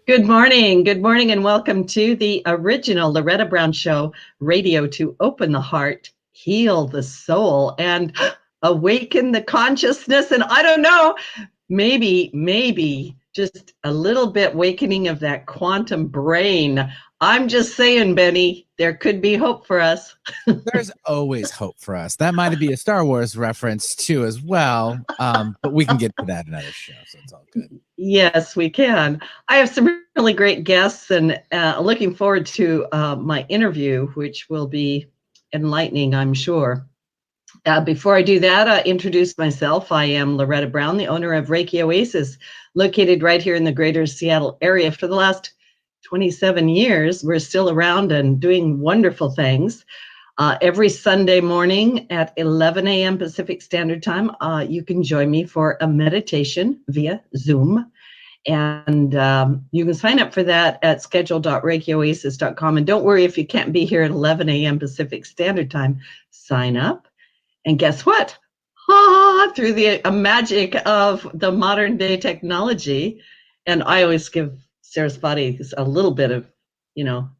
Good morning, and welcome to the original Loretta Brown Show, radio to open the heart, heal the soul, and awaken the consciousness. And I don't know, maybe just a little bit awakening of that quantum brain. I'm just saying, Benny, there could be hope for us. There's always hope for us. That might be a Star Wars reference too, as well. But we can get to that another show, so it's all good. Yes, we can. I have some really great guests, and looking forward to my interview, which will be enlightening, I'm sure. Before I do that, introduce myself. I am Loretta Brown, the owner of Reiki Oasis, located right here in the greater Seattle area. For the last 27 years, we're still around and doing wonderful things. Every Sunday morning at 11 a.m. Pacific Standard Time, you can join me for a meditation via Zoom. And you can sign up for that at schedule.reikioasis.com. And don't worry if you can't be here at 11 a.m. Pacific Standard Time, sign up. And guess what? Through the magic of the modern day technology, and I always give Saraswati a little bit of,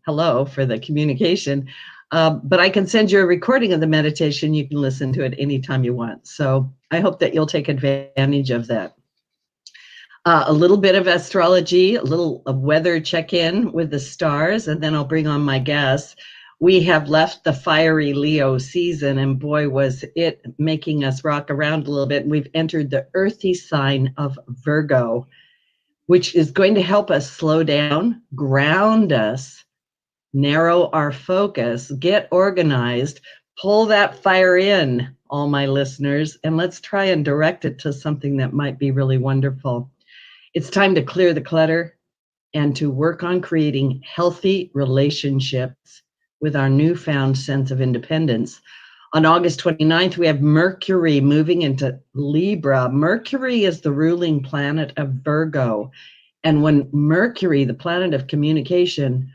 hello for the communication. But I can send you a recording of the meditation. You can listen to it anytime you want. So I hope that you'll take advantage of that. A little bit of astrology, a little of weather check-in with the stars, and then I'll bring on my guests. We have left the fiery Leo season, and boy, was it making us rock around a little bit. We've entered the earthy sign of Virgo, which is going to help us slow down, ground us, narrow our focus, get organized, pull that fire in, all my listeners, and let's try and direct it to something that might be really wonderful. It's time to clear the clutter and to work on creating healthy relationships with our newfound sense of independence. On August 29th, we have Mercury moving into Libra. Mercury is the ruling planet of Virgo. And when Mercury, the planet of communication,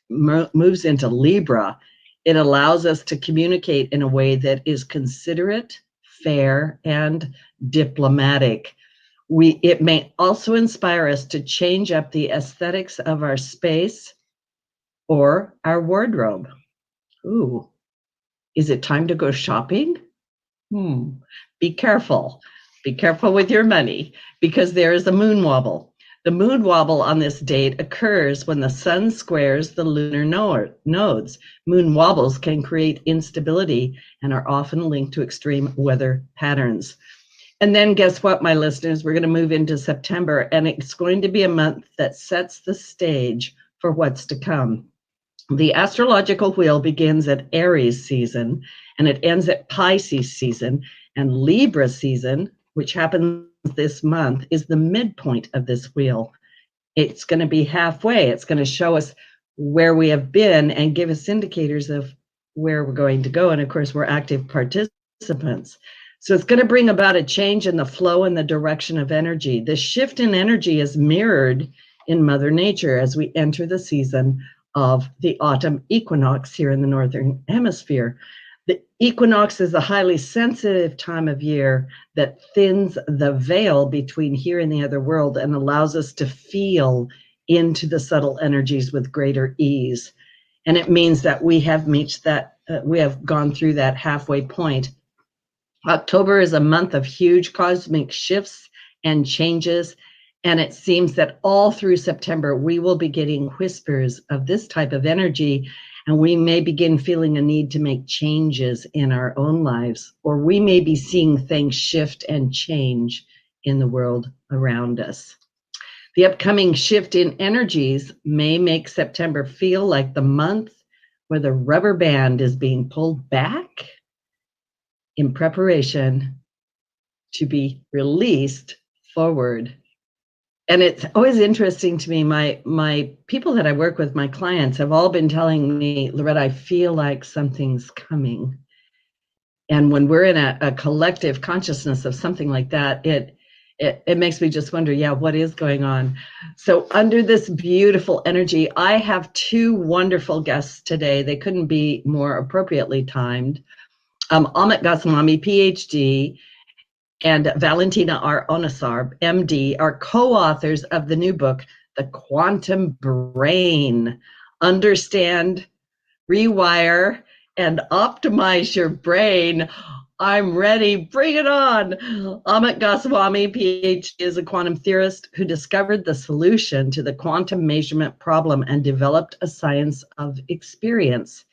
moves into Libra, it allows us to communicate in a way that is considerate, fair, and diplomatic. It may also inspire us to change up the aesthetics of our space or our wardrobe. Ooh, is it time to go shopping? Be careful. Be careful with your money, because there is a moon wobble. The moon wobble on this date occurs when the sun squares the lunar nodes. Moon wobbles can create instability and are often linked to extreme weather patterns. And then guess what, my listeners? We're going to move into September, and it's going to be a month that sets the stage for what's to come. The astrological wheel begins at Aries season, and it ends at Pisces season, and Libra season, which happens this month, is the midpoint of this wheel. It's going to be halfway. It's going to show us where we have been and give us indicators of where we're going to go. And of course, we're active participants. So it's going to bring about a change in the flow and the direction of energy. The shift in energy is mirrored in Mother Nature as we enter the season of the autumn equinox here in the Northern Hemisphere. The equinox is a highly sensitive time of year that thins the veil between here and the other world and allows us to feel into the subtle energies with greater ease. And it means that we have reached that, we have gone through that halfway point. October is a month of huge cosmic shifts and changes, and it seems that all through September, we will be getting whispers of this type of energy, and we may begin feeling a need to make changes in our own lives, or we may be seeing things shift and change in the world around us. The upcoming shift in energies may make September feel like the month where the rubber band is being pulled back in preparation to be released forward. And it's always interesting to me, my people that I work with, my clients, have all been telling me, Loretta, I feel like something's coming. And when we're in a collective consciousness of something like that, it makes me just wonder, what is going on? So under this beautiful energy, I have two wonderful guests today. They couldn't be more appropriately timed. Amit Goswami, PhD, and Valentina R. Onisor, MD, are co-authors of the new book, the quantum brain. Understand, rewire, and optimize your brain. I'm ready. Bring it on. Amit Goswami, PhD, is a quantum theorist who discovered the solution to the quantum measurement problem and developed a science of experience.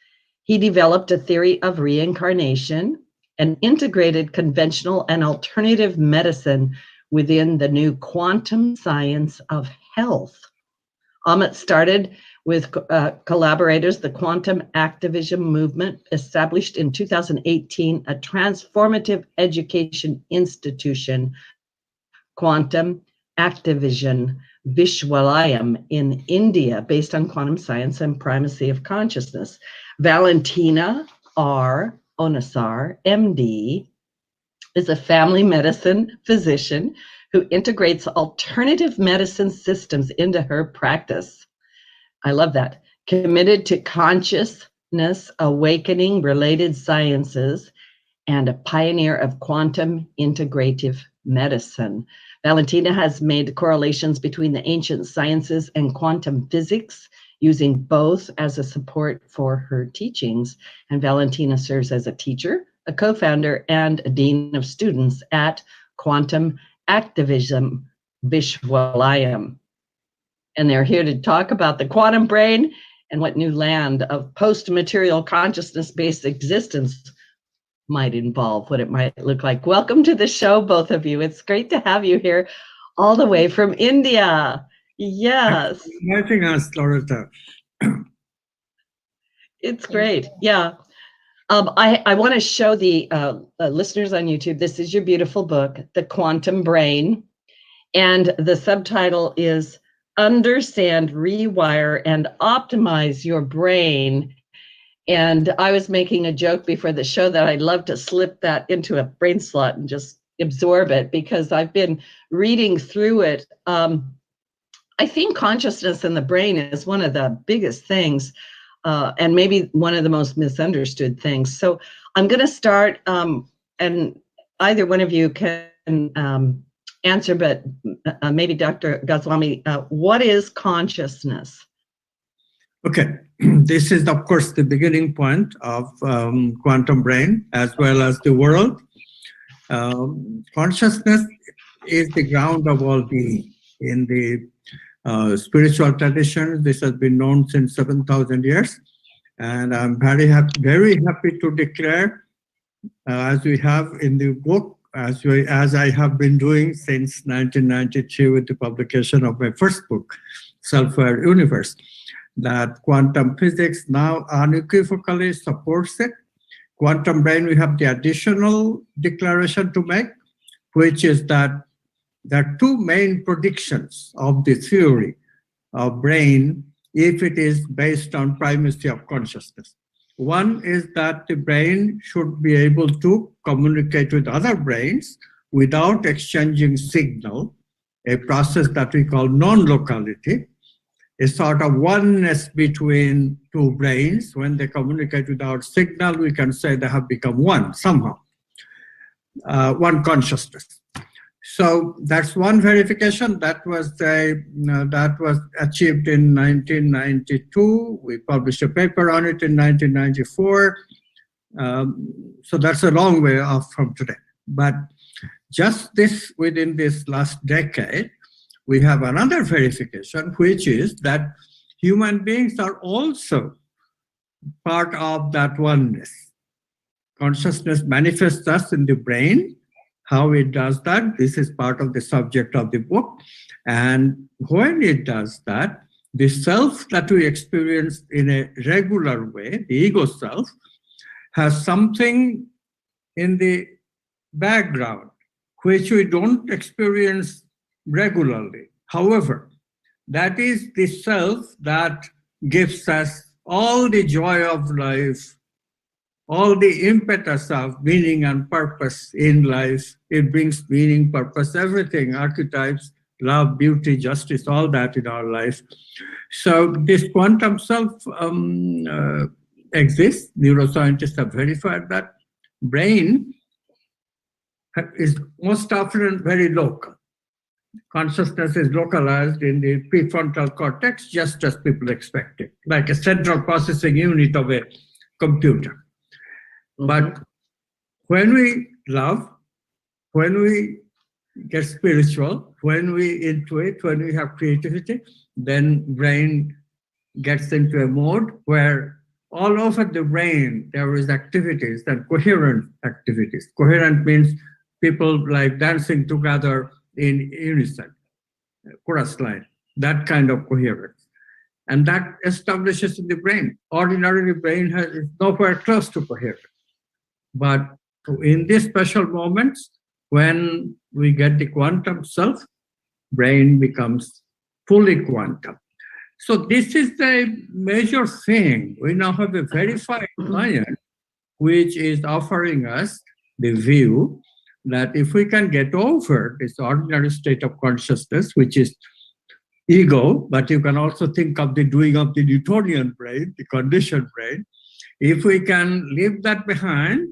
He developed a theory of reincarnation and integrated conventional and alternative medicine within the new quantum science of health. Amit started with collaborators the Quantum Activism Movement, established in 2018, a transformative education institution, Quantum Activism Vishwalayam in India, based on quantum science and primacy of consciousness. Valentina R, Onisor, MD, is a family medicine physician who integrates alternative medicine systems into her practice. I love that. Committed to consciousness awakening related sciences and a pioneer of quantum integrative medicine. Valentina has made correlations between the ancient sciences and quantum physics, using both as a support for her teachings. And Valentina serves as a teacher, a co-founder, and a dean of students at Quantum Activism Vishwalayam. And they're here to talk about the quantum brain and what new land of post-material consciousness-based existence might involve, what it might look like. Welcome to the show, both of you. It's great to have you here all the way from India. Yes. Thanks for inviting us, Loretta. It's great. Yeah. I want to show the listeners on YouTube, this is your beautiful book, The Quantum Brain. And the subtitle is Understand, Rewire, and Optimize Your Brain. And I was making a joke before the show that I'd love to slip that into a brain slot and just absorb it, because I've been reading through it. I think consciousness in the brain is one of the biggest things, and maybe one of the most misunderstood things. So I'm going to start, and either one of you can answer, but maybe Dr. Goswami, what is consciousness? Okay, this is, of course, the beginning point of quantum brain as well as the world. Consciousness is the ground of all being. In the spiritual tradition, this has been known since 7,000 years. And I'm very happy to declare, as we have in the book, as I have been doing since 1993 with the publication of my first book, Self-Aware Universe, that quantum physics now unequivocally supports it. Quantum brain, we have the additional declaration to make, which is that there are two main predictions of the theory of brain if it is based on primacy of consciousness. One is that the brain should be able to communicate with other brains without exchanging signal, a process that we call non-locality, a sort of oneness between two brains. When they communicate without signal, we can say they have become one somehow, one consciousness. So that's one verification that was achieved in 1992. We published a paper on it in 1994. So that's a long way off from today. But just within this last decade, we have another verification, which is that human beings are also part of that oneness. Consciousness manifests us in the brain. How it does that, this is part of the subject of the book. And when it does that, the self that we experience in a regular way, the ego self, has something in the background which we don't experience regularly. However, that is the self that gives us all the joy of life, all the impetus of meaning and purpose in life. It brings meaning, purpose, everything, archetypes, love, beauty, justice, all that in our life. So this quantum self exists. Neuroscientists have verified that. Brain is most often very local. consciousness is localized in the prefrontal cortex, just as people expect it, like a central processing unit of a computer. But when we love, when we get spiritual, when we intuit, when we have creativity, then brain gets into a mode where all over the brain there is activities and coherent activities. Coherent means people like dancing together in unison, chorus line, that kind of coherence. And that establishes in the brain. Ordinary brain is nowhere close to coherence. But in these special moments, when we get the quantum self, brain becomes fully quantum. So this is the major thing. We now have a verified science which is offering us the view that if we can get over this ordinary state of consciousness, which is ego, but you can also think of the doing of the Newtonian brain, the conditioned brain. If we can leave that behind,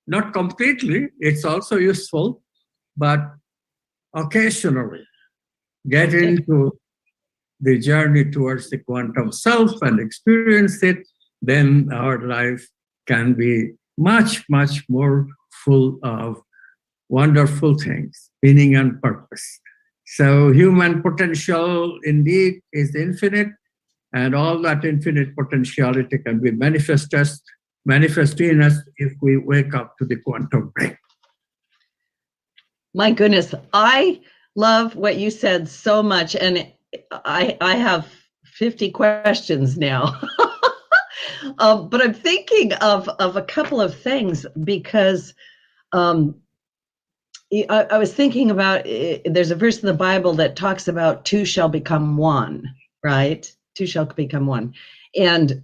not completely, it's also useful, but occasionally get into the journey towards the quantum self and experience it, then our life can be much, much more full of wonderful things, meaning and purpose. So human potential indeed is infinite, and all that infinite potentiality can be manifest in us if we wake up to the quantum brain. My goodness, I love what you said so much, and I have 50 questions now. But I'm thinking of a couple of things because I was thinking about, there's a verse in the Bible that talks about two shall become one, right? Two shall become one. And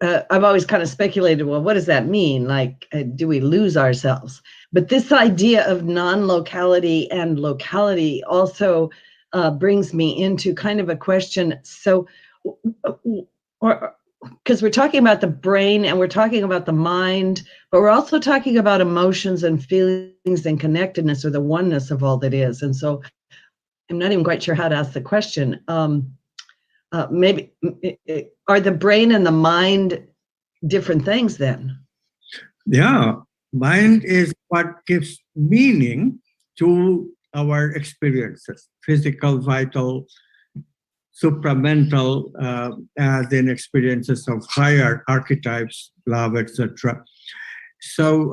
I've always kind of speculated, well, what does that mean? Like, do we lose ourselves? But this idea of non-locality and locality also brings me into kind of a question. So, because we're talking about the brain and we're talking about the mind, but we're also talking about emotions and feelings and connectedness, or the oneness of all that is. And so I'm not even quite sure how to ask the question. Maybe are the brain and the mind different things then? Yeah, mind is what gives meaning to our experiences, physical, vital, supramental, as in experiences of higher archetypes, love, etc. So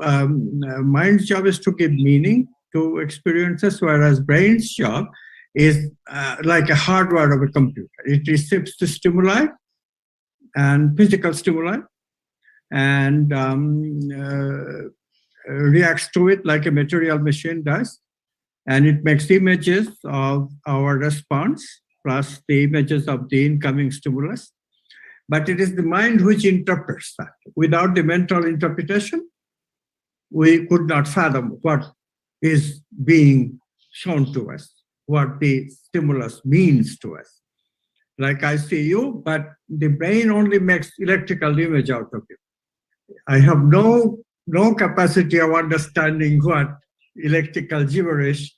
mind's job is to give meaning to experiences, whereas brain's job is like a hardware of a computer. It receives the stimuli and physical stimuli and reacts to it like a material machine does. And it makes images of our response plus the images of the incoming stimulus. But it is the mind which interprets that. Without the mental interpretation, we could not fathom what is being shown to us, what the stimulus means to us. Like I see you, but the brain only makes electrical image out of you. I have no capacity of understanding what electrical gibberish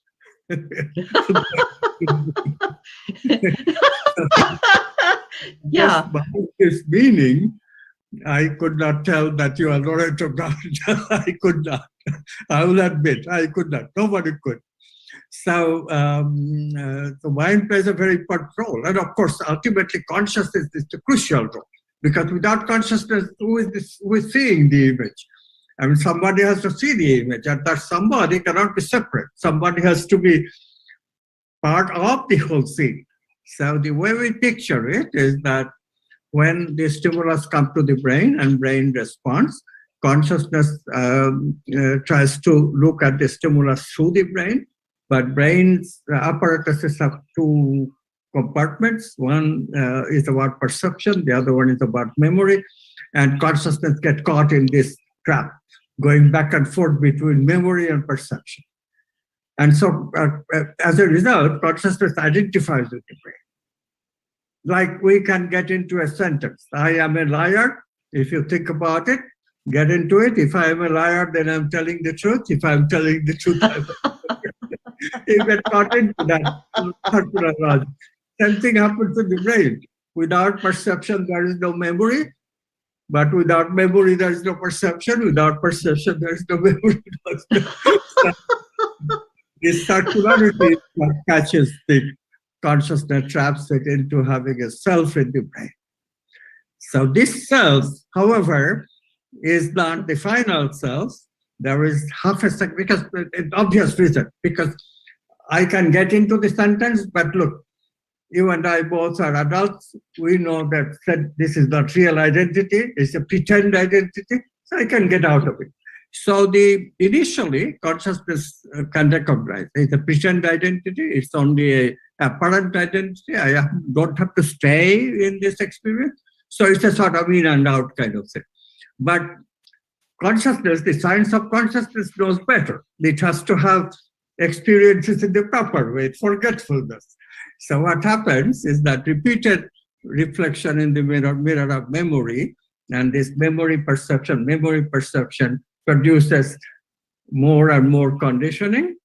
Yeah. By this meaning, I could not tell that you are Loretta. I could not. I will admit, I could not. Nobody could. So the mind plays a very important role. And of course, ultimately, consciousness is the crucial role. Because without consciousness, who is seeing the image? I mean, somebody has to see the image, and that somebody cannot be separate. Somebody has to be part of the whole scene. So the way we picture it is that when the stimulus comes to the brain and brain responds, consciousness tries to look at the stimulus through the brain, but brain's apparatuses have two compartments. One is about perception, the other one is about memory, and consciousness gets caught in this trap, going back and forth between memory and perception. And so as a result, consciousness identifies with the brain. Like we can get into a sentence, I am a liar. If you think about it, get into it. If I am a liar, then I'm telling the truth. If I'm telling the truth, I'm You get caught into that particular logic. Same thing happens in the brain. Without perception, there is no memory. But without memory, there is no perception. Without perception, there is no memory. This circularity catches the consciousness, traps it into having a self in the brain. So this self, however, is not the final self. There is half a second, because it's obvious reason, because I can get into the sentence, but look, you and I both are adults. We know that this is not real identity. It's a pretend identity. So I can get out of it. So initially, consciousness can recognize it's a pretend identity. It's only a apparent identity. I don't have to stay in this experience. So it's a sort of in and out kind of thing. But consciousness, the science of consciousness knows better. It has to have experiences in the proper way, forgetfulness. So what happens is that repeated reflection in the mirror of memory, and this memory perception produces more and more conditioning,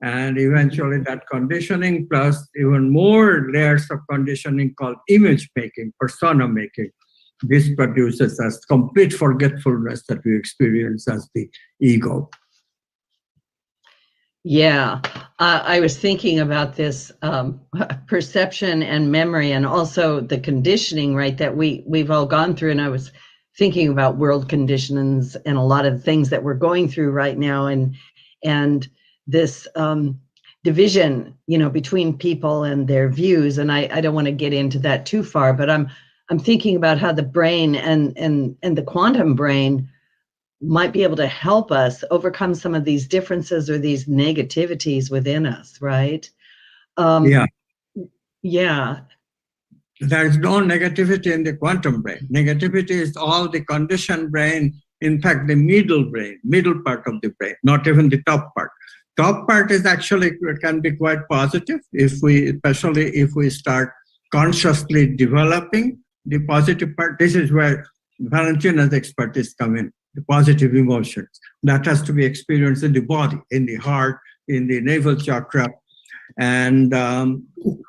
and eventually that conditioning plus even more layers of conditioning called image making, persona making. This produces as complete forgetfulness that we experience as the ego. Yeah, I was thinking about this perception and memory, and also the conditioning, right, that we've all gone through. And I was thinking about world conditions and a lot of things that we're going through right now, and this division, between people and their views. And I don't want to get into that too far, but I'm thinking about how the brain and the quantum brain might be able to help us overcome some of these differences or these negativities within us, right? Yeah. There is no negativity in the quantum brain. Negativity is all the conditioned brain, in fact, the middle part of the brain, not even the top part. Top part is actually can be quite positive, especially if we start consciously developing the positive part. This is where Valentina's expertise come in. The positive emotions that has to be experienced in the body, in the heart, in the navel chakra. And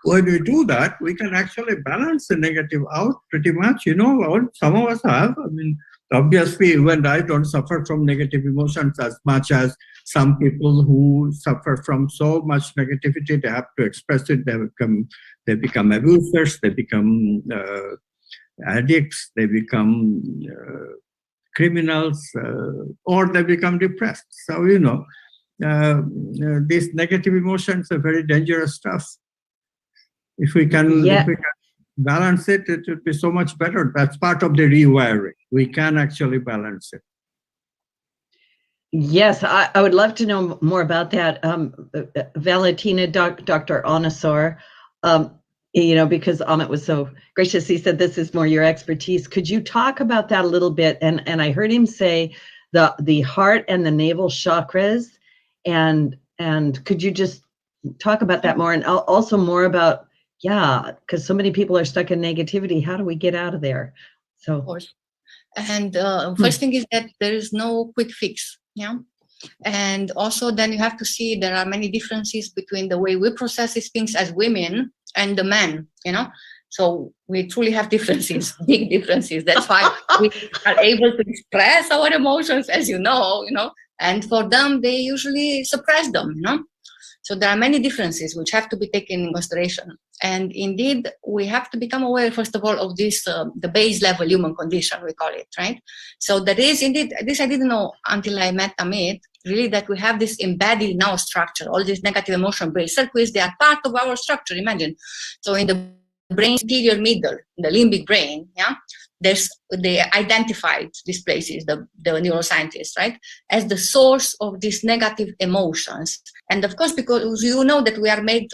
when we do that, we can actually balance the negative out pretty much. Some of us have. I mean, obviously, you and I don't suffer from negative emotions as much as some people who suffer from so much negativity. They have to express it. They become abusers. They become addicts. They become criminals, or they become depressed. So, these negative emotions are very dangerous stuff. If we can balance it, it would be so much better. That's part of the rewiring. We can actually balance it. Yes, I would love to know more about that. Valentina, Dr. Onisor, because Amit was so gracious, he said this is more your expertise. Could you talk about that a little bit? And I heard him say the heart and the navel chakras, and could you just talk about that more, and also more about, because so many people are stuck in negativity. How do we get out of there? So, of course. And first thing is that there is no quick fix. And also then you have to see there are many differences between the way we process these things as women and the men, so we truly have differences, big differences. That's why we are able to express our emotions, as and for them, they usually suppress them, So there are many differences which have to be taken in consideration. And indeed, we have to become aware, first of all, of this, the base level human condition, we call it, right? So there is indeed, this I didn't know until I met Amit, really, that we have this embedded in our structure, all these negative emotion brain circuits, they are part of our structure, imagine. So in the brain interior middle, the limbic brain, they identified these places, the neuroscientists, right, as the source of these negative emotions. And of course, because that we are made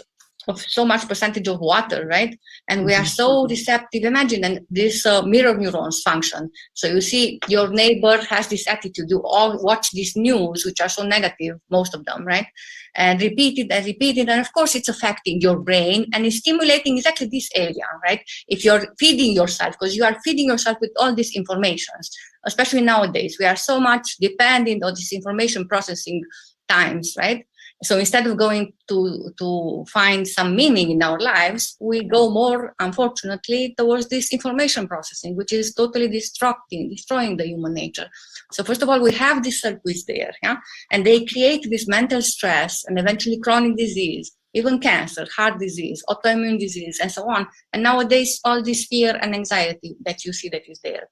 of so much percentage of water, right? And we are so receptive. Imagine, and this mirror neurons function. So you see your neighbor has this attitude, you all watch these news, which are so negative, most of them, right? And repeat it. And of course, it's affecting your brain and it's stimulating exactly this area, right? If you're feeding yourself, because you are feeding yourself with all these informations, especially nowadays, we are so much dependent on this information processing times, right? So instead of going to find some meaning in our lives, we go more, unfortunately, towards this information processing, which is totally destroying the human nature. So first of all, we have these circuits there, yeah? And they create this mental stress and eventually chronic disease, even cancer, heart disease, autoimmune disease, and so on. And nowadays, all this fear and anxiety that you see that is there.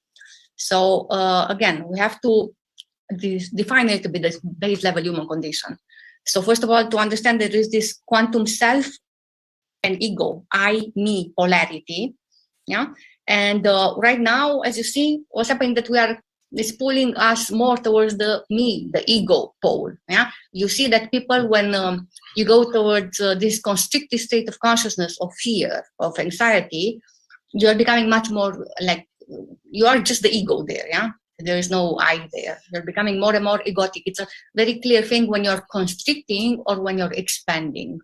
So again, we have to define it to be the base level human condition. So first of all, to understand there is this quantum self and ego, I, me polarity, yeah. And right now, as you see, what's happening that it's pulling us more towards the me, the ego pole. Yeah, you see that people when you go towards this constricted state of consciousness, of fear, of anxiety, you are becoming much more like you are just the ego there. Yeah. There is no I there. You're becoming more and more egotic. It's a very clear thing when you're constricting or when you're expanding.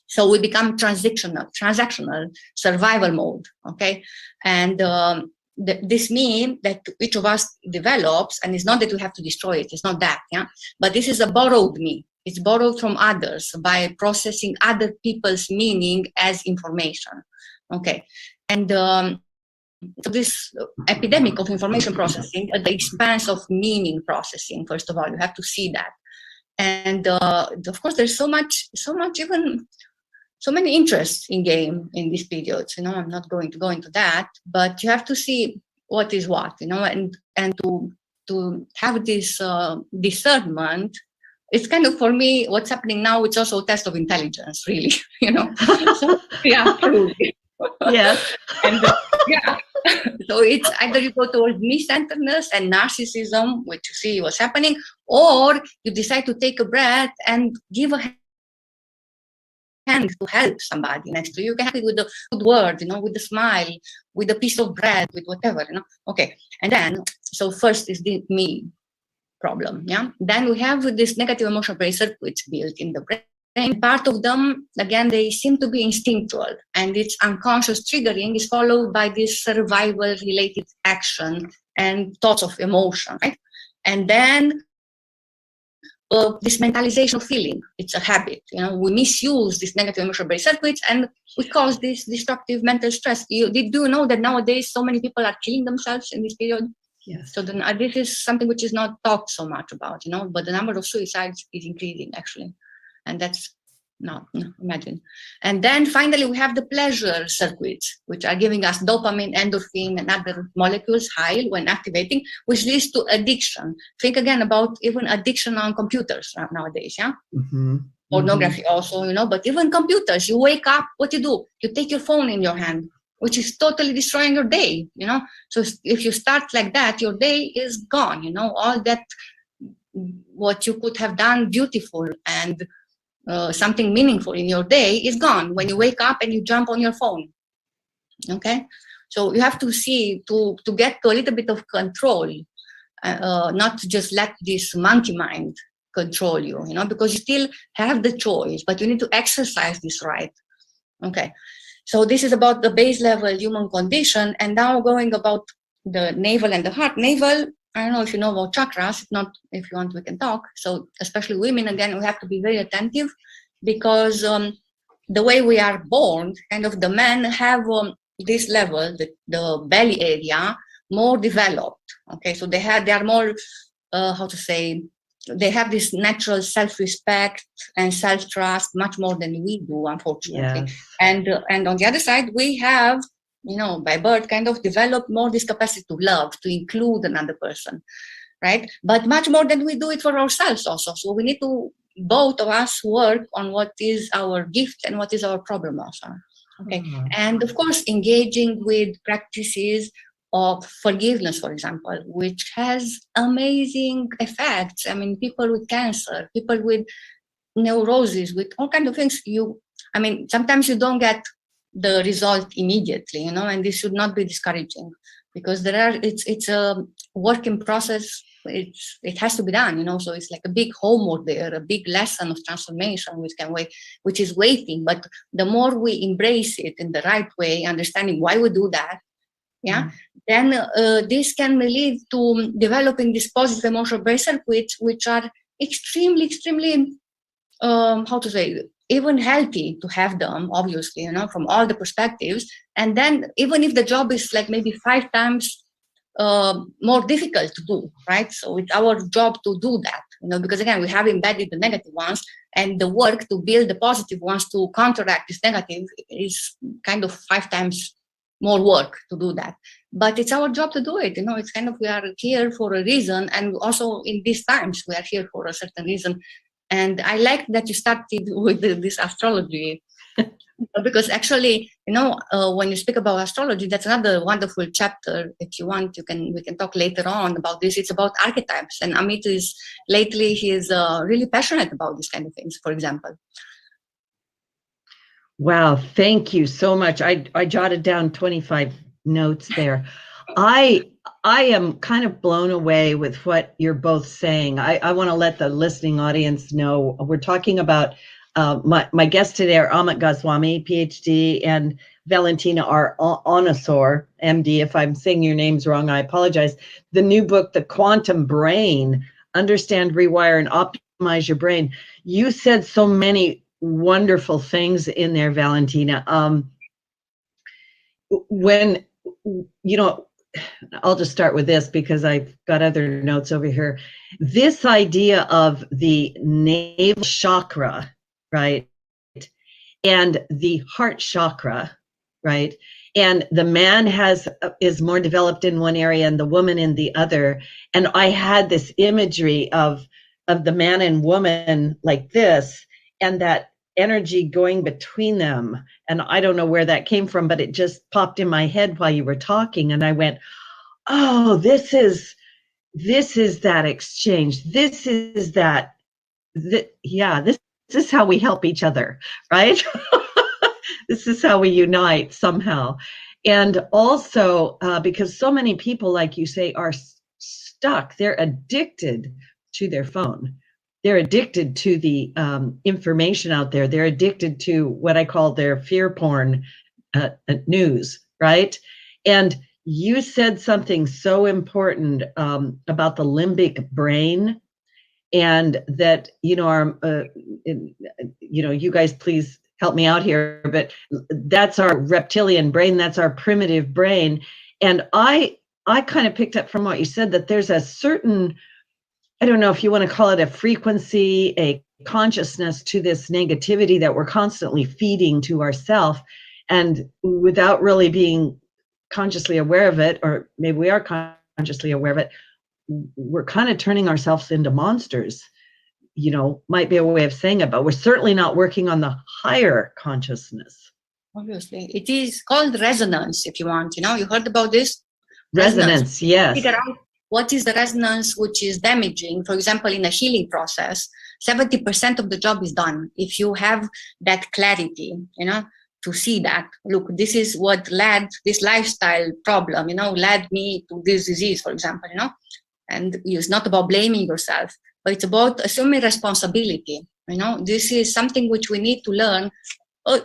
So we become transactional, survival mode, okay? And this means that each of us develops, and it's not that we have to destroy it, it's not that, yeah? But this is a borrowed me. It's borrowed from others by processing other people's meaning as information, okay? And so this epidemic of information processing at the expense of meaning processing, first of all, you have to see that. And of course, there's so much, even so many interests in game in these periods. You know, I'm not going to go into that, but you have to see what is what, you know, and to have this discernment. It's kind of, for me, what's happening now, it's also a test of intelligence, really, you know. So, yeah, absolutely. Yes. And yeah. So it's either you go towards me-centeredness and narcissism, which you see what's happening, or you decide to take a breath and give a hand to help somebody next to you. You can help it with a good word, you know, with a smile, with a piece of bread, with whatever, you know. Okay. And then, so first is the me problem, yeah. Then we have this negative emotional brain circuits built in the brain. And part of them, again, they seem to be instinctual, and its unconscious triggering is followed by this survival-related action and thoughts of emotion, right? And then this mentalization of feeling, it's a habit. You know, we misuse these negative emotional brain circuits, and we cause this destructive mental stress. Do you know that nowadays so many people are killing themselves in this period? Yes. So this is something which is not talked so much about, you know, but the number of suicides is increasing, actually. And that's no, imagine. And then finally, we have the pleasure circuits, which are giving us dopamine, endorphin, and other molecules high when activating, which leads to addiction. Think again about even addiction on computers nowadays, yeah? Mm-hmm. Pornography also, you know, but even computers, you wake up, what do? You take your phone in your hand, which is totally destroying your day, you know? So if you start like that, your day is gone, you know, all that, what you could have done beautiful and something meaningful in your day is gone when you wake up and you jump on your phone. Okay, so you have to see to get to a little bit of control, not to just let this monkey mind control you, you know, because you still have the choice, but you need to exercise this right. Okay, so this is about the base level human condition, and now going about the navel and the heart. Navel, I don't know if you know about chakras. If not, if you want, we can talk. So especially women, again, we have to be very attentive because the way we are born, kind of the men have this level, the belly area, more developed. Okay, so they are more, how to say, they have this natural self-respect and self-trust much more than we do, unfortunately. Yes. And on the other side, we have, you know, by birth, kind of developed more this capacity to love, to include another person, right? But much more than we do it for ourselves also. So we need to, both of us, work on what is our gift and what is our problem also. Okay. Mm-hmm. And of course, engaging with practices of forgiveness, for example, which has amazing effects. I mean, people with cancer, people with neurosis, with all kinds of things, sometimes you don't get the result immediately, you know, and this should not be discouraging because it's a work in process. It has to be done, you know, so it's like a big homework there, a big lesson of transformation which is waiting. But the more we embrace it in the right way, understanding why we do that, then this can lead to developing these positive emotional brain circuits, which are extremely how to say, even healthy to have them, obviously, from all the perspectives. And then even if the job is like maybe 5 times more difficult to do, right? So it's our job to do that, because again, we have embedded the negative ones, and the work to build the positive ones to counteract this negative is kind of 5 times more work to do that. But it's our job to do it. It's kind of, we are here for a reason, and also in these times we are here for a certain reason. And I like that you started with this astrology, because actually, when you speak about astrology, that's another wonderful chapter. If you want, we can talk later on about this. It's about archetypes, and Amit is lately, he is really passionate about these kind of things, for example. Wow, thank you so much. I jotted down 25 notes there. I am kind of blown away with what you're both saying. I want to let the listening audience know we're talking about my guests today are Amit Goswami, PhD, and Valentina R. Onisor, MD. If I'm saying your names wrong, I apologize. The new book, The Quantum Brain, Understand, Rewire, and Optimize Your Brain. You said so many wonderful things in there, Valentina. When, I'll just start with this because I've got other notes over here. This idea of the navel chakra, right? And the heart chakra, right? And the man is more developed in one area and the woman in the other. And I had this imagery of the man and woman like this, and that energy going between them. And I don't know where that came from, but it just popped in my head while you were talking. And I went, oh, this is that exchange. This is that, this is how we help each other, right? This is how we unite somehow. And also, because so many people, like you say, are stuck, they're addicted to their phone. They're addicted to the information out there. They're addicted to what I call their fear porn news, right? And you said something so important about the limbic brain, and that, you guys please help me out here, but that's our reptilian brain, that's our primitive brain. And I kind of picked up from what you said that there's a certain, I don't know if you want to call it a frequency, a consciousness to this negativity that we're constantly feeding to ourselves, and without really being consciously aware of it, or maybe we are consciously aware of it, we're kind of turning ourselves into monsters, might be a way of saying it, but we're certainly not working on the higher consciousness. Obviously, it is called resonance, if you want. You heard about this? Resonance, yes. Figure out what is the resonance which is damaging. For example, in a healing process, 70% of the job is done. If you have that clarity, to see that, look, this is what led this lifestyle problem, led me to this disease, for example, and it's not about blaming yourself, but it's about assuming responsibility. This is something which we need to learn,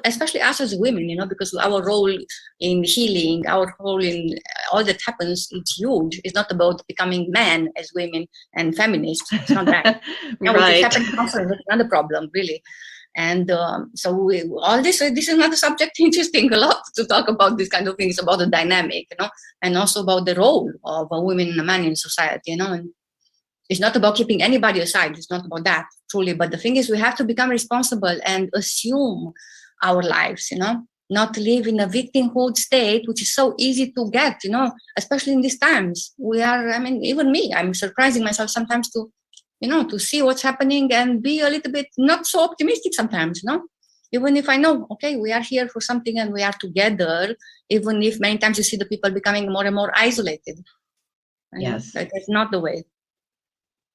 especially us as women, because our role in healing, our role in all that happens, it's huge. It's not about becoming men as women and feminists. It's not that. Right. It's another problem, really. And so all this is another subject interesting a lot to talk about these kind of things, about the dynamic, and also about the role of a woman and a man in society, and it's not about keeping anybody aside. It's not about that, truly. But the thing is, we have to become responsible and assume our lives, not live in a victimhood state, which is so easy to get, especially in these times. Even me, I'm surprising myself sometimes to see what's happening and be a little bit not so optimistic sometimes, even if I know, okay, we are here for something and we are together, even if many times you see the people becoming more and more isolated. Yes. That's not the way.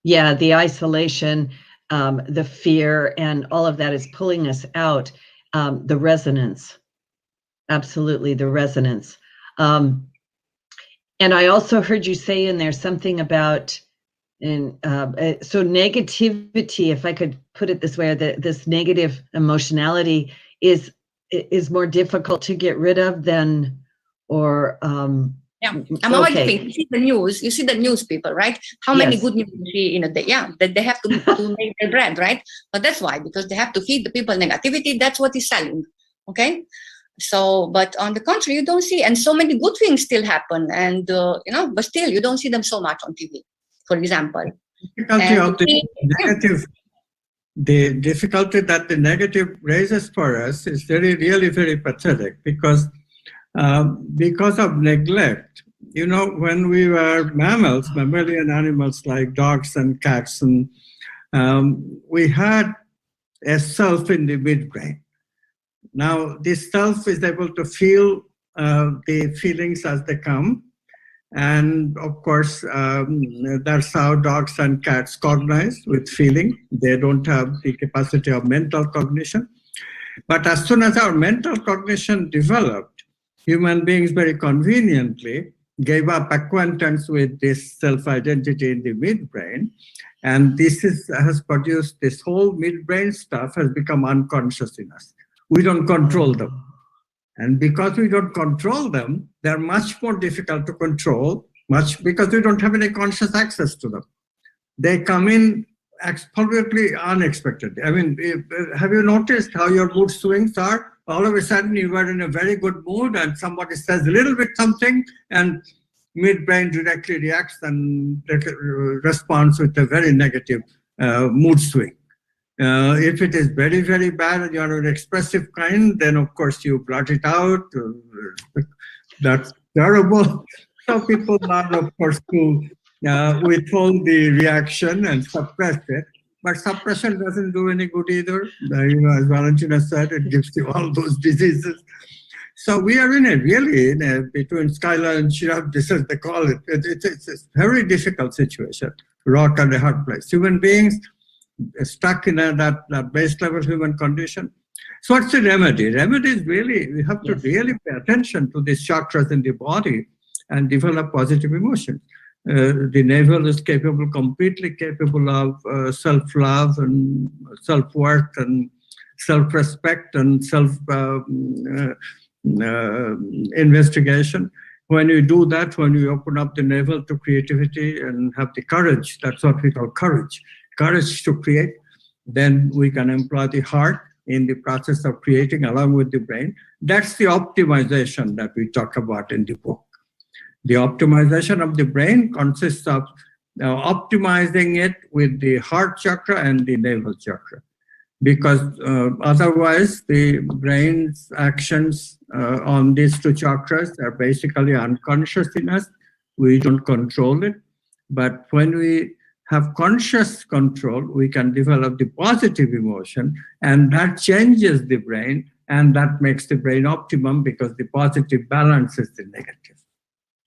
Yeah, the isolation, the fear, and all of that is pulling us out. The resonance, absolutely, the resonance. And I also heard you say in there something about, so negativity, if I could put it this way, this negative emotionality is more difficult to get rid of than, or Yeah, I'm already Okay. thinking. You see the news people, right? How many Yes. good news you see in a day? Yeah, that they have to make their bread, right? But that's why, because they have to feed the people negativity. That's what is selling. Okay. So, but on the contrary, you don't see, and so many good things still happen, and but still you don't see them so much on TV, for example. Difficulty of the negative, the difficulty that the negative raises for us is really very pathetic, because of neglect. When we were mammals, mammalian animals like dogs and cats, and we had a self in the midbrain. Now, this self is able to feel the feelings as they come. And of course, that's how dogs and cats cognize, with feeling. They don't have the capacity of mental cognition. But as soon as our mental cognition developed, human beings very conveniently gave up acquaintance with this self-identity in the midbrain. And this has produced, this whole midbrain stuff has become unconscious in us. We don't control them. And because we don't control them, they're much more difficult to control, because we don't have any conscious access to them. They come in absolutely unexpected. I mean, have you noticed how your mood swings are? All of a sudden you are in a very good mood and somebody says a little bit something, and midbrain directly reacts and responds with a very negative mood swing. If it is very, very bad and you're an expressive kind, then of course you blurt it out. That's terrible. So people learn, of course, to withhold the reaction and suppress it. But suppression doesn't do any good either. As Valentina said, it gives you all those diseases. So we are between Skylar and Shirab, this is they call it. It's a very difficult situation, rock and a hard place. Human beings stuck in that base level human condition. So what's the remedy? Remedy is we have to really pay attention to these chakras in the body and develop positive emotions. The navel is completely capable of self-love and self-worth and self-respect and investigation. When you do that, when you open up the navel to creativity and have the courage, that's what we call courage to create, then we can employ the heart in the process of creating along with the brain. That's the optimization that we talk about in the book. The optimization of the brain consists of optimizing it with the heart chakra and the navel chakra, because otherwise the brain's actions on these two chakras are basically unconscious in us. We don't control it. But when we have conscious control, we can develop the positive emotion, and that changes the brain, and that makes the brain optimum, because the positive balances the negative.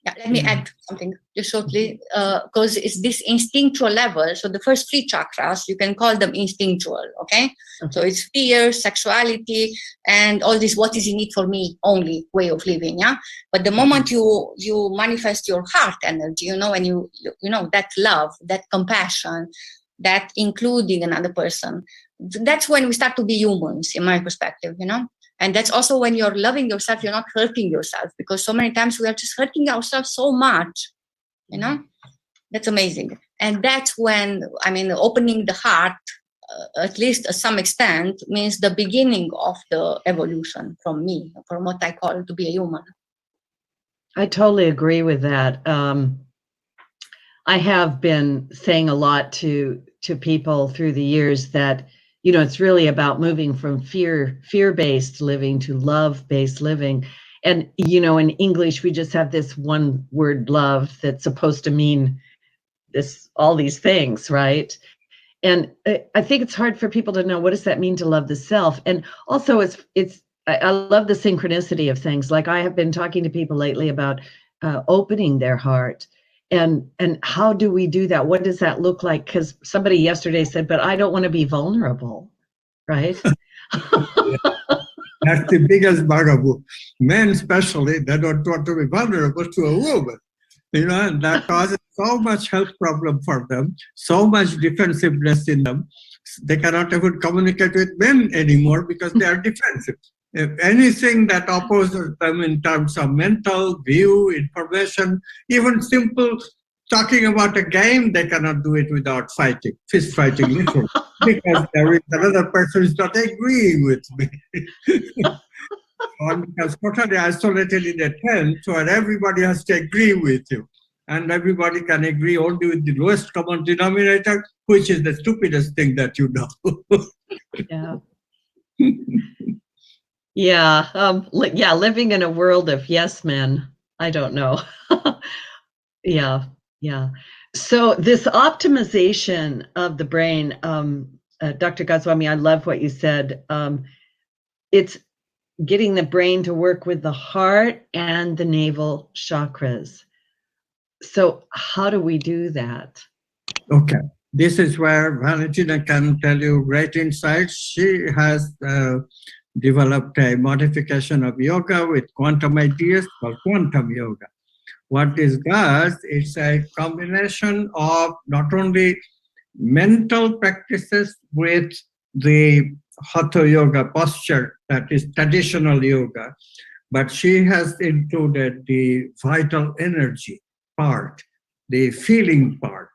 Yeah, let me add something just shortly, because it's this instinctual level. So the first three chakras, you can call them instinctual, okay? So it's fear, sexuality, and all this what is in it for me only way of living, yeah? But the moment you manifest your heart energy, and you that love, that compassion, that including another person, that's when we start to be humans, in my perspective, And that's also when you're loving yourself, you're not hurting yourself, because so many times we are just hurting ourselves so much, That's amazing. And that's when, opening the heart, at least to some extent, means the beginning of the evolution from what I call to be a human. I totally agree with that. I have been saying a lot to people through the years that it's really about moving from fear-based living to love-based living. And, in English, we just have this one word, love, that's supposed to mean all these things, right? And I think it's hard for people to know, what does that mean to love the self? And also I love the synchronicity of things. Like, I have been talking to people lately about opening their heart. And how do we do that? What does that look like? Because somebody yesterday said, but I don't want to be vulnerable, right? That's the biggest bugaboo. Men especially, they don't want to be vulnerable to a woman. And that causes so much health problem for them, so much defensiveness in them. They cannot even communicate with men anymore because they are defensive. If anything that opposes them in terms of mental view, information, even simple talking about a game, they cannot do it without fighting, fist fighting literally, because there is another person who's not agreeing with me. One becomes totally isolated in a tent where everybody has to agree with you. And everybody can agree only with the lowest common denominator, which is the stupidest thing that you know. Yeah. Yeah, living in a world of yes men. I don't know. Yeah. So this optimization of the brain, Dr. Goswami, I love what you said. It's getting the brain to work with the heart and the navel chakras. So how do we do that? Okay. This is where Valentina can tell you great insights. She has developed a modification of yoga with quantum ideas called quantum yoga. What this does, it's a combination of not only mental practices with the hatha yoga posture, that is traditional yoga, but she has included the vital energy part, the feeling part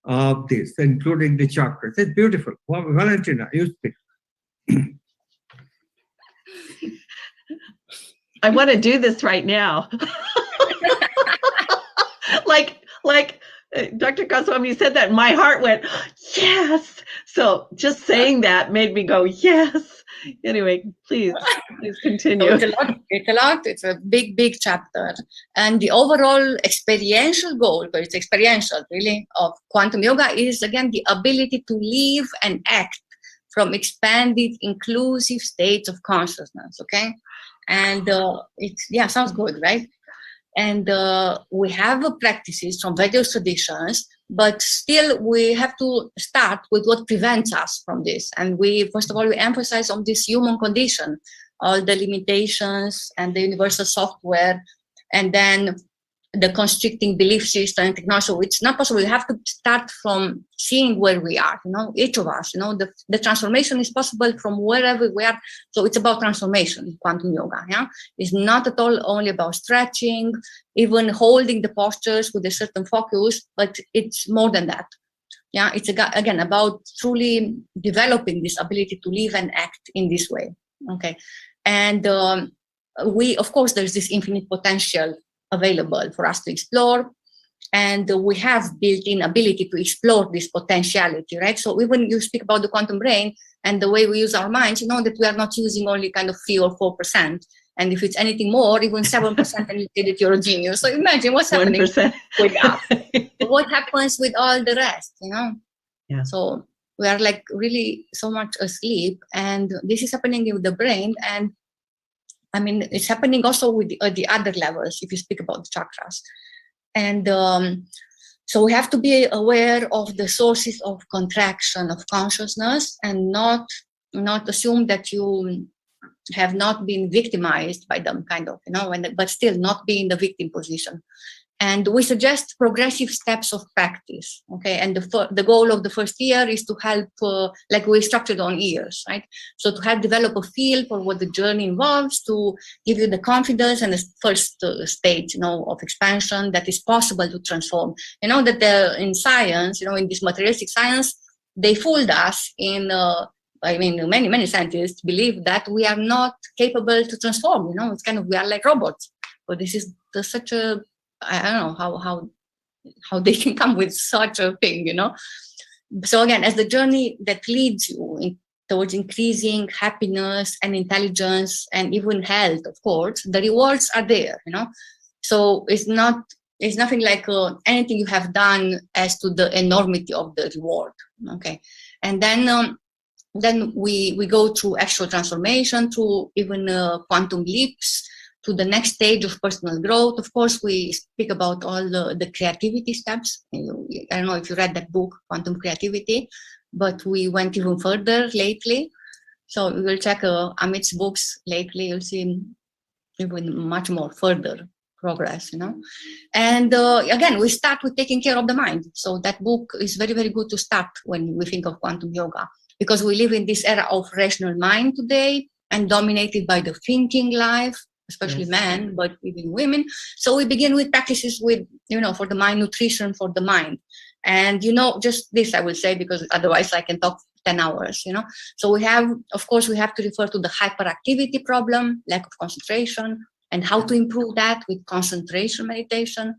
of this, including the chakras. It's beautiful. Well, Valentina, you speak. I want to do this right now. like Dr. Goswami said that, my heart went, yes. So just saying that made me go, yes. Anyway, please continue. So it's a lot. It's a big chapter. And the overall experiential goal, but it's experiential really, of quantum yoga is, again, the ability to live and act from expanded, inclusive states of consciousness, okay? And sounds good, right? And we have practices from various traditions, but still we have to start with what prevents us from this. And first of all, we emphasize on this human condition, all the limitations and the universal software, and then the constricting belief system and technology. So it's not possible. We have to start from seeing where we are, each of us, the transformation is possible from wherever we are. So it's about transformation in quantum yoga. Yeah, it's not at all only about stretching, even holding the postures with a certain focus, but it's more than that. Yeah, it's again about truly developing this ability to live and act in this way. Okay, and of course, there's this infinite potential available for us to explore, and we have built-in ability to explore this potentiality, right? So when you speak about the quantum brain and the way we use our minds, you know that we are not using only kind of 3 or 4%, and if it's anything more, even 7%, and you say that you're a genius. So imagine what's happening 1%. with us. What happens with all the rest, Yeah. So we are like really so much asleep, and this is happening with the brain. And I mean, it's happening also with the other levels, if you speak about the chakras. And so we have to be aware of the sources of contraction of consciousness, and not assume that you have not been victimized by them, kind of, but still not be in the victim position. And we suggest progressive steps of practice, okay? And the goal of the first year is to help, like we structured on years, right? So to help develop a feel for what the journey involves, to give you the confidence and the first stage, of expansion that is possible to transform. That in science, in this materialistic science, they fooled us in, many scientists believe that we are not capable to transform, it's kind of, we are like robots. But this is such a, I don't know how they can come with such a thing, So again, as the journey that leads you towards increasing happiness and intelligence and even health, of course, the rewards are there, So it's nothing like anything you have done as to the enormity of the reward, okay? And then we go through actual transformation, through even quantum leaps, to the next stage of personal growth. Of course, we speak about all the creativity steps. I don't know if you read that book, Quantum Creativity, but we went even further lately. So we will check Amit's books lately. You'll see even much more further progress, And again, we start with taking care of the mind. So that book is very, very good to start when we think of quantum yoga, because we live in this era of rational mind today, and dominated by the thinking life, especially Yes. men, but even women. So we begin with practices with, for the mind, nutrition for the mind. And, just this I will say, because otherwise I can talk 10 hours, So we have to refer to the hyperactivity problem, lack of concentration, and how to improve that with concentration meditation.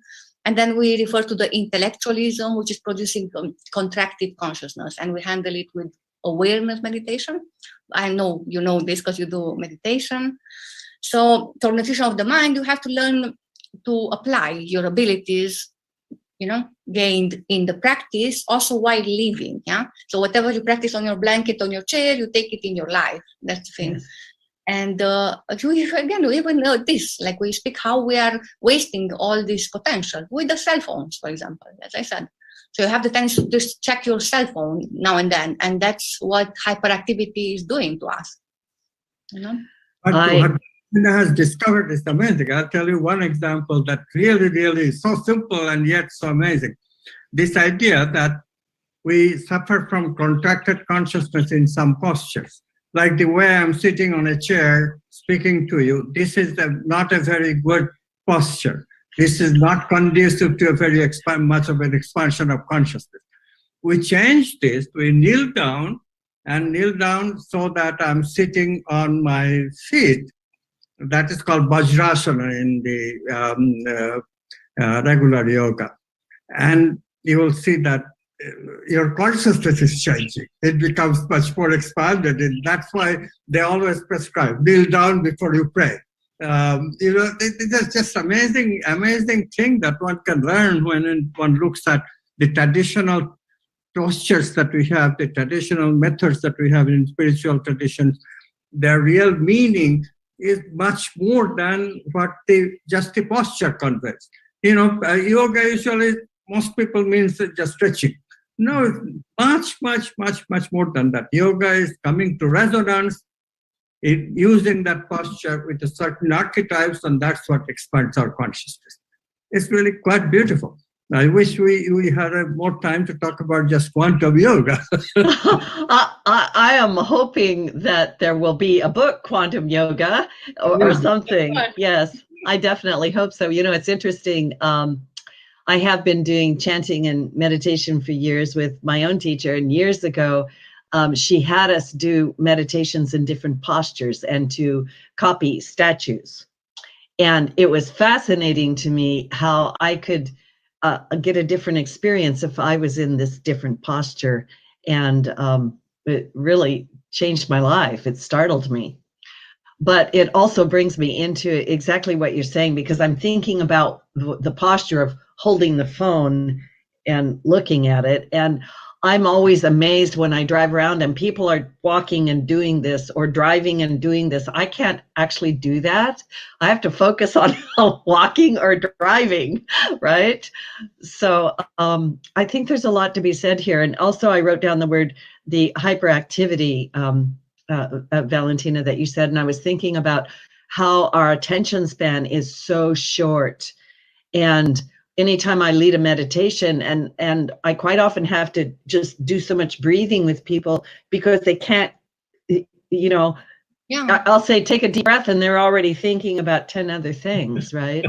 And then we refer to the intellectualism, which is producing contracted consciousness, and we handle it with awareness meditation. I know you know this because you do meditation. So for nutrition of the mind, you have to learn to apply your abilities, gained in the practice, also while living. Yeah. So whatever you practice on your blanket, on your chair, you take it in your life. That's the thing. Yes. And we even know this, like we speak how we are wasting all this potential with the cell phones, for example, as I said. So you have the tendency to just check your cell phone now and then, and that's what hyperactivity is doing to us. What Valentina has discovered is amazing. I'll tell you one example that really, really is so simple and yet so amazing. This idea that we suffer from contracted consciousness in some postures. Like the way I'm sitting on a chair speaking to you, this is not a very good posture. This is not conducive to a very much of an expansion of consciousness. We change this, we kneel down so that I'm sitting on my feet. That is called Bhajrasana in the regular yoga. And you will see that your consciousness is changing. It becomes much more expanded, and that's why they always prescribe kneel down before you pray. It's just amazing thing that one can learn when one looks at the traditional postures that we have, the traditional methods that we have in spiritual traditions. Their real meaning is much more than what just the posture conveys. Yoga usually, most people means just stretching. No, it's much more than that. Yoga is coming to resonance, using that posture with a certain archetypes, and that's what expands our consciousness. It's really quite beautiful. I wish we had more time to talk about just quantum yoga. I am hoping that there will be a book, Quantum Yoga, or something. Yes, I definitely hope so. It's interesting. I have been doing chanting and meditation for years with my own teacher, and years ago, she had us do meditations in different postures and to copy statues. And it was fascinating to me how I could get a different experience if I was in this different posture. And it really changed my life. It startled me. But it also brings me into exactly what you're saying, because I'm thinking about the posture of holding the phone and looking at it. And I'm always amazed when I drive around and people are walking and doing this or driving and doing this. I can't actually do that. I have to focus on walking or driving, right? So I think there's a lot to be said here. And also I wrote down the hyperactivity, Valentina, that you said, and I was thinking about how our attention span is so short. And anytime I lead a meditation, and I quite often have to just do so much breathing with people because they can't, I'll say, take a deep breath, and they're already thinking about 10 other things, right?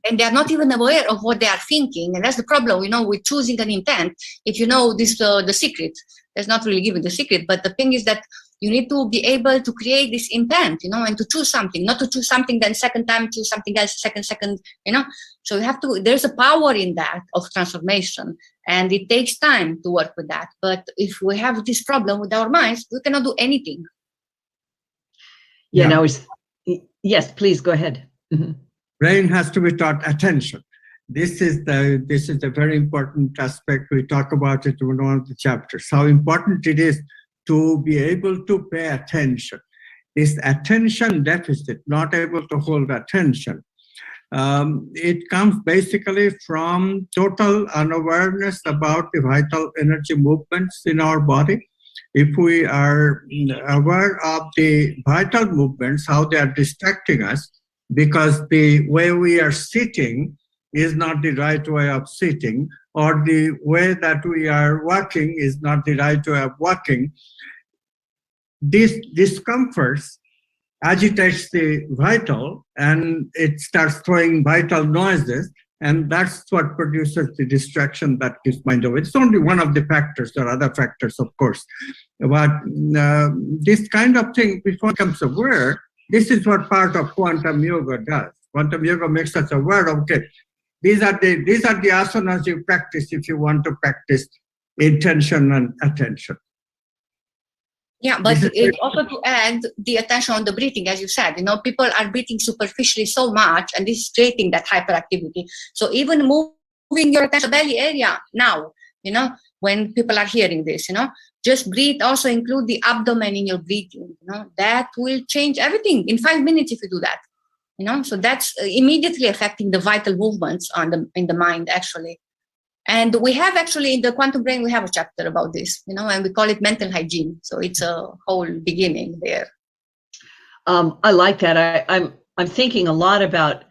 And they're not even aware of what they are thinking. And that's the problem, with choosing an intent. If you know this, the secret, that's not really giving the secret, but the thing is that you need to be able to create this intent, and to choose something, not to choose something, then second time choose something else, second, So you have to, there's a power in that of transformation, and it takes time to work with that. But if we have this problem with our minds, we cannot do anything. Yes, please go ahead. Mm-hmm. Brain has to be taught attention. This is a very important aspect. We talk about it in one of the chapters, how important it is to be able to pay attention. This attention deficit, not able to hold attention, it comes basically from total unawareness about the vital energy movements in our body. If we are aware of the vital movements, how they are distracting us, because the way we are sitting is not the right way of sitting, or the way that we are walking is not the right way of walking. this discomforts agitates the vital, and it starts throwing vital noises, and that's what produces the distraction that keeps mind away. It's only one of the factors. There are other factors, of course, but this kind of thing, before it becomes aware, this is what part of quantum yoga does. Quantum yoga makes us aware of, okay, these are the asanas you practice if you want to practice intention and attention. Yeah, but it also to add the attention on the breathing, as you said, people are breathing superficially so much, and this is creating that hyperactivity. So even moving your attention belly area now, when people are hearing this, just breathe. Also include the abdomen in your breathing. That will change everything in 5 minutes if you do that. So that's immediately affecting the vital movements in the mind, actually. And we have actually in the Quantum Brain, we have a chapter about this, and we call it mental hygiene. So it's a whole beginning there. I like that. I'm thinking a lot about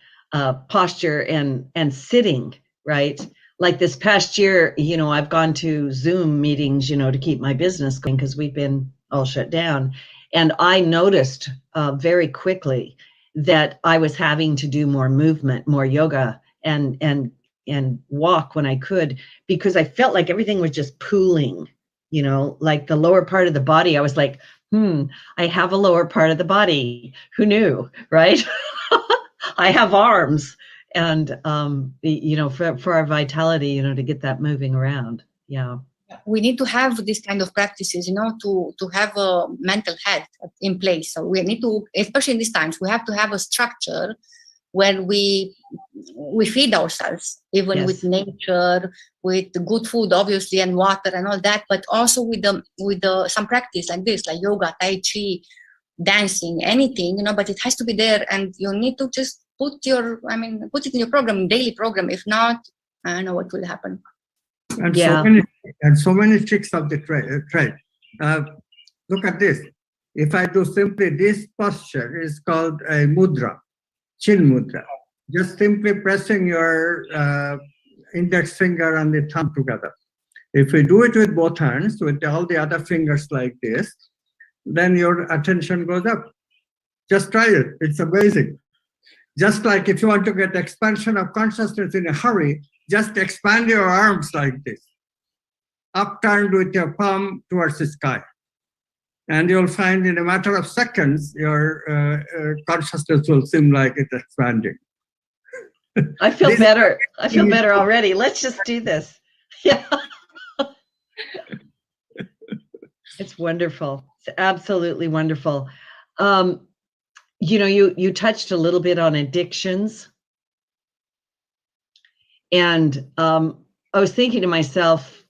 posture and sitting, right? Like this past year, I've gone to Zoom meetings, to keep my business going because we've been all shut down. And I noticed very quickly that I was having to do more movement, more yoga, and walk when I could, because I felt like everything was just pooling, like the lower part of the body. I was like, I have a lower part of the body. Who knew, right? I have arms, and for our vitality, to get that moving around. Yeah. We need to have this kind of practices, to have a mental health in place. So we need to, especially in these times, we have to have a structure where we feed ourselves, even Yes. with nature, with good food, obviously, and water and all that, but also with some practice like this, like yoga, tai chi, dancing, anything, but it has to be there, and you need to just put it in your program, daily program. If not, I don't know what will happen. And Yeah. so many tricks of the trade. Look at this. If I do simply this posture, is called a mudra. Chin mudra. Just simply pressing your index finger and the thumb together. If you do it with both hands, with all the other fingers like this, then your attention goes up. Just try it. It's amazing. Just like if you want to get expansion of consciousness in a hurry, just expand your arms like this. Upturned with your palm towards the sky. And you'll find in a matter of seconds, your consciousness will seem like it's expanding. I feel better. I feel better already. Let's just do this. Yeah. It's wonderful. It's absolutely wonderful. You touched a little bit on addictions. And I was thinking to myself,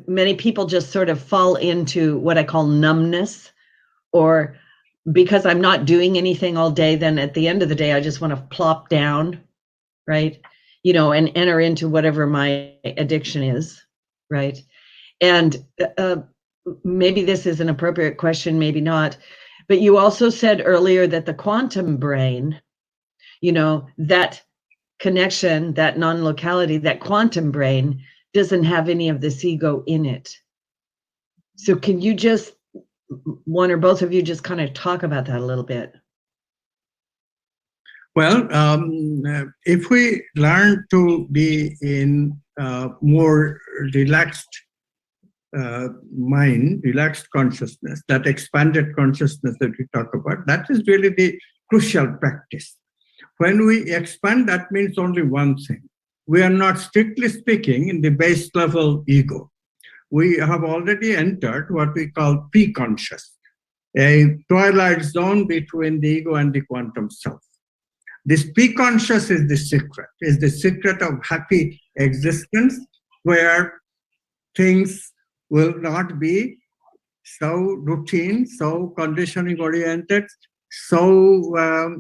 many people just sort of fall into what I call numbness, or because I'm not doing anything all day, then at the end of the day, I just want to plop down, right? And enter into whatever my addiction is, right? And maybe this is an appropriate question, maybe not, but you also said earlier that the quantum brain, that connection, that non-locality, that quantum brain doesn't have any of this ego in it. So can you just, one or both of you, just kind of talk about that a little bit? Well, if we learn to be in more relaxed mind, relaxed consciousness, that expanded consciousness that we talk about, that is really the crucial practice. When we expand, that means only one thing. We are not, strictly speaking, in the base level ego. We have already entered what we call pre-conscious, a twilight zone between the ego and the quantum self. This pre-conscious is the secret of happy existence, where things will not be so routine, so conditioning oriented, so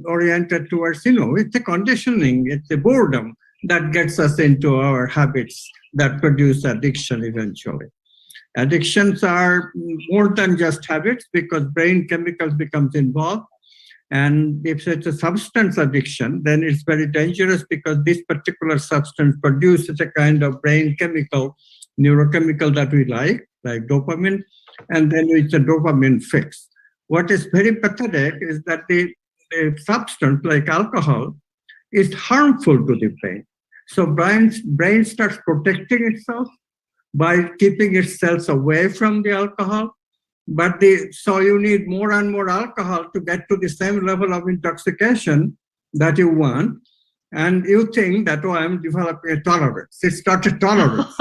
oriented towards, it's a conditioning, it's a boredom that gets us into our habits that produce addiction eventually. Addictions are more than just habits, because brain chemicals becomes involved. And if it's a substance addiction, then it's very dangerous, because this particular substance produces a kind of brain chemical, neurochemical that we like dopamine. and then it's a dopamine fix. What is very pathetic is that the substance like alcohol is harmful to the brain. So brain starts protecting itself by keeping its cells away from the alcohol. But so you need more and more alcohol to get to the same level of intoxication that you want. And you think that, oh, I'm developing a tolerance. It's not a tolerance.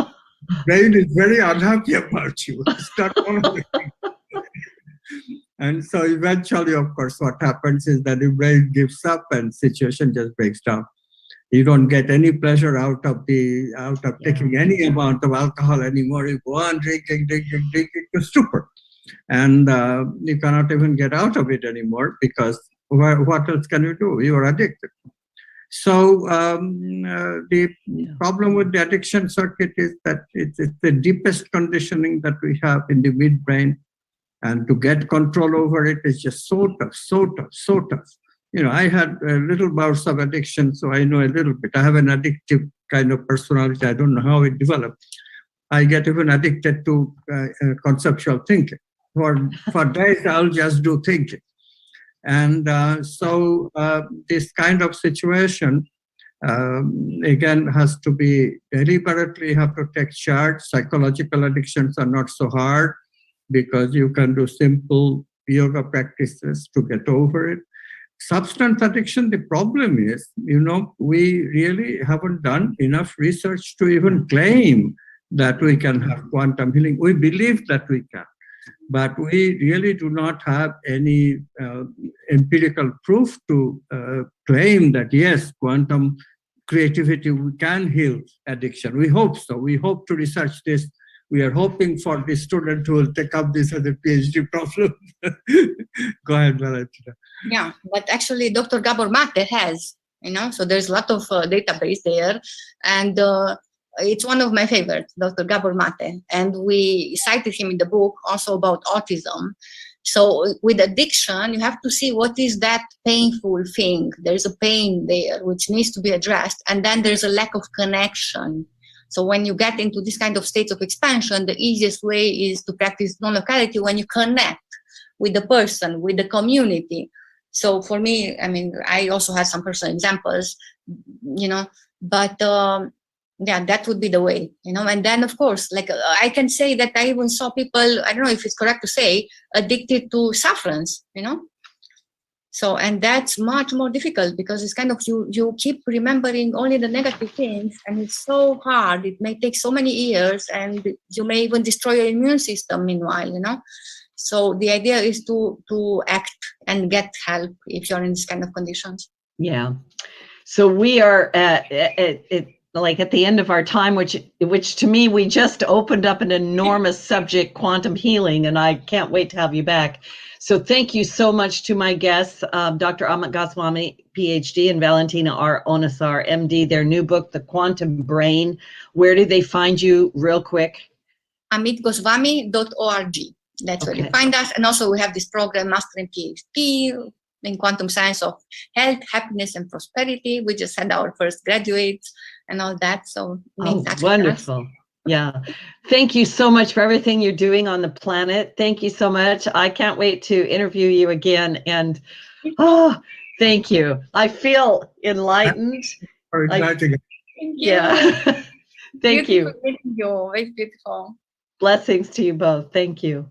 Brain is very unhappy about you. Start tolerating. And so eventually, of course, what happens is that the brain gives up and situation just breaks down. You don't get any pleasure out of taking any amount of alcohol anymore. You go on drinking to stupor. And you cannot even get out of it anymore because what else can you do? You are addicted. So the problem with the addiction circuit is that it's the deepest conditioning that we have in the midbrain. And to get control over it is just so tough. You know, I had little bouts of addiction, so I know a little bit. I have an addictive kind of personality. I don't know how it developed. I get even addicted to conceptual thinking. For days, I'll just do thinking. And so this kind of situation, again, has to be deliberately have to take charge. Psychological addictions are not so hard because you can do simple yoga practices to get over it. Substance addiction, the problem is, you know, we really haven't done enough research to even claim that we can have quantum healing. We believe that we can, but we really do not have any empirical proof to claim that, yes, quantum creativity can heal addiction. We hope so. We hope to research this. We are hoping for the student who will take up this as a PhD problem. Go ahead, Valentina. Yeah, but actually Dr. Gabor Mate has, you know, so there's a lot of database there. And it's one of my favorites, Dr. Gabor Mate. And we cited him in the book also about autism. So with addiction, you have to see what is that painful thing. There's a pain there which needs to be addressed. And then there's a lack of connection. So when you get into this kind of states of expansion, the easiest way is to practice non-locality when you connect with the person, with the community. So for me, I mean, I also have some personal examples, you know, but yeah, that would be the way, you know. And then, of course, like I can say that I even saw people, I don't know if it's correct to say, addicted to saffrons, you know. So, and that's much more difficult because it's kind of, you keep remembering only the negative things, and it's so hard. It may take so many years, and you may even destroy your immune system meanwhile, you know. So the idea is to act and get help if you're in this kind of conditions. Yeah. So we are at the end of our time, which to me, we just opened up an enormous subject, quantum healing, and I can't wait to have you back. So thank you so much to my guests, Dr. Amit Goswami, PhD, and Valentina R, Onisor, MD, their new book, The Quantum Brain. Where do they find you real quick? amitgoswami.org. That's where you find us. And also we have this program, Master in PhD in Quantum Science of Health, Happiness, and Prosperity. We just had our first graduates and all that. So wonderful. Yeah. Thank you so much for everything you're doing on the planet. Thank you so much. I can't wait to interview you again. And thank you. I feel enlightened. Thank you. Yeah. Thank you. It's beautiful. Blessings to you both. Thank you.